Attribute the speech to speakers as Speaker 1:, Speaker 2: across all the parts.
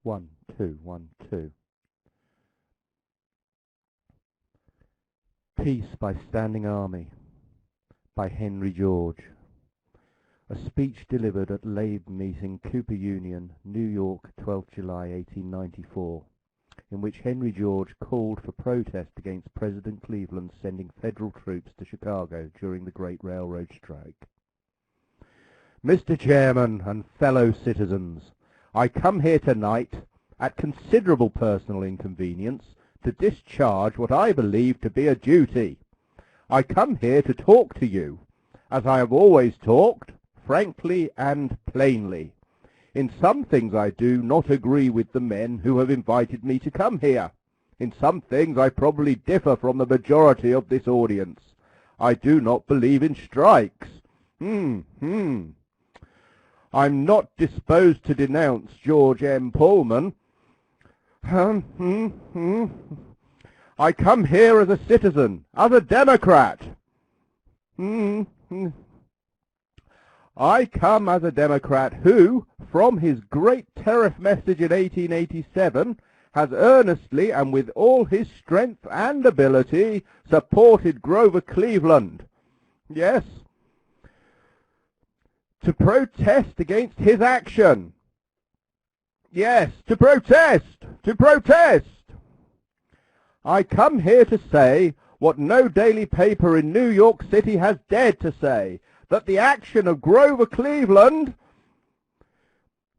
Speaker 1: 1, 2, 1, 2. Peace by Standing Army by Henry George. A speech delivered at Labour meeting, Cooper Union, New York, 12 July 1894, in which Henry George called for protest against President Cleveland sending federal troops to Chicago during the Great Railroad Strike. Mr. Chairman and fellow citizens, I come here tonight at considerable personal inconvenience to discharge what I believe to be a duty. I come here to talk to you, as I have always talked, frankly and plainly. In some things I do not agree with the men who have invited me to come here. In some things I probably differ from the majority of this audience. I do not believe in strikes. I'm not disposed to denounce George M. Pullman. I come here as a citizen, as a Democrat. I come as a Democrat who, from his great tariff message in 1887, has earnestly and with all his strength and ability supported Grover Cleveland. Yes, to protest against his action. Yes, to protest, to protest. I come here to say what no daily paper in New York City has dared to say, that the action of Grover Cleveland,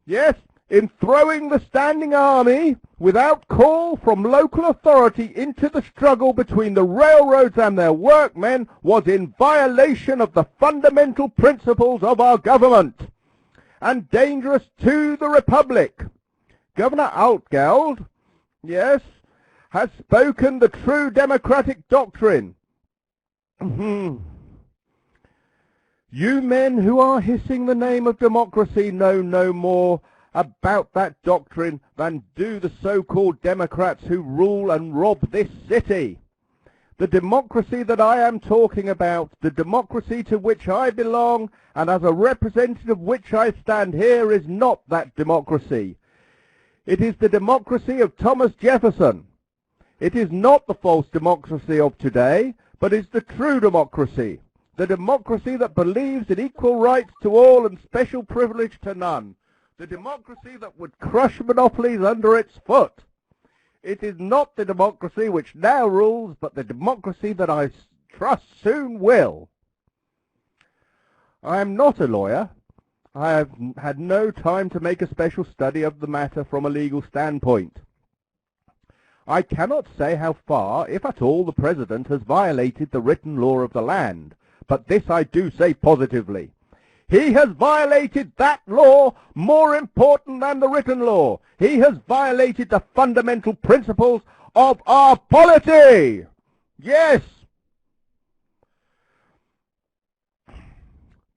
Speaker 1: yes, in throwing the Standing Army without call from local authority into the struggle between the railroads and their workmen, was in violation of the fundamental principles of our government and dangerous to the Republic. Governor Altgeld, yes, has spoken the true democratic doctrine. You men who are hissing the name of democracy know no more about that doctrine than do the so-called Democrats who rule and rob this city. The democracy that I am talking about, the democracy to which I belong and as a representative of which I stand here, is not that democracy. It is the democracy of Thomas Jefferson. It is not the false democracy of today, but is the true democracy. The democracy that believes in equal rights to all and special privilege to none. The democracy that would crush monopolies under its foot. It is not the democracy which now rules, but the democracy that I trust soon will. I am not a lawyer. I have had no time to make a special study of the matter from a legal standpoint. I cannot say how far, if at all, the President has violated the written law of the land, but this I do say positively. He has violated that law more important than the written law. He has violated the fundamental principles of our polity. Yes.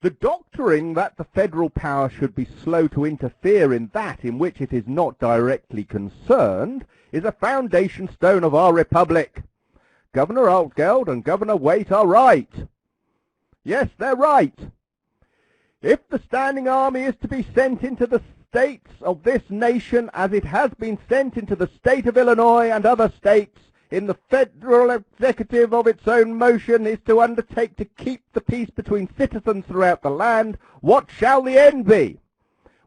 Speaker 1: The doctrine that the federal power should be slow to interfere in that in which it is not directly concerned is a foundation stone of our republic. Governor Altgeld and Governor Waite are right. Yes, they're right. If the Standing Army is to be sent into the states of this nation as it has been sent into the state of Illinois and other states, in the federal executive of its own motion is to undertake to keep the peace between citizens throughout the land, what shall the end be?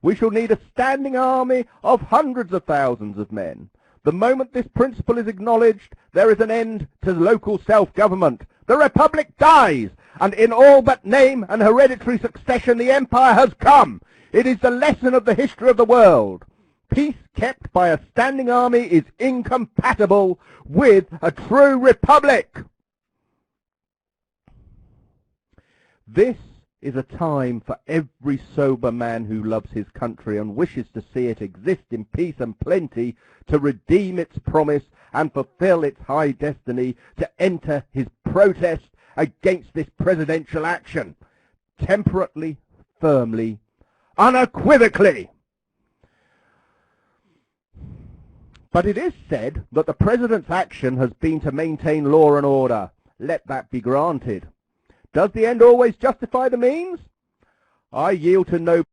Speaker 1: We shall need a standing army of hundreds of thousands of men. The moment this principle is acknowledged, there is an end to local self-government. The Republic dies, and in all but name and hereditary succession the empire has come. It is the lesson of the history of the world. Peace kept by a standing army is incompatible with a true republic. This is a time for every sober man who loves his country and wishes to see it exist in peace and plenty to redeem its promise and fulfill its high destiny, to enter his protest against this presidential action, temperately, firmly, unequivocally. But it is said that the President's action has been to maintain law and order. Let that be granted. Does the end always justify the means? I yield to no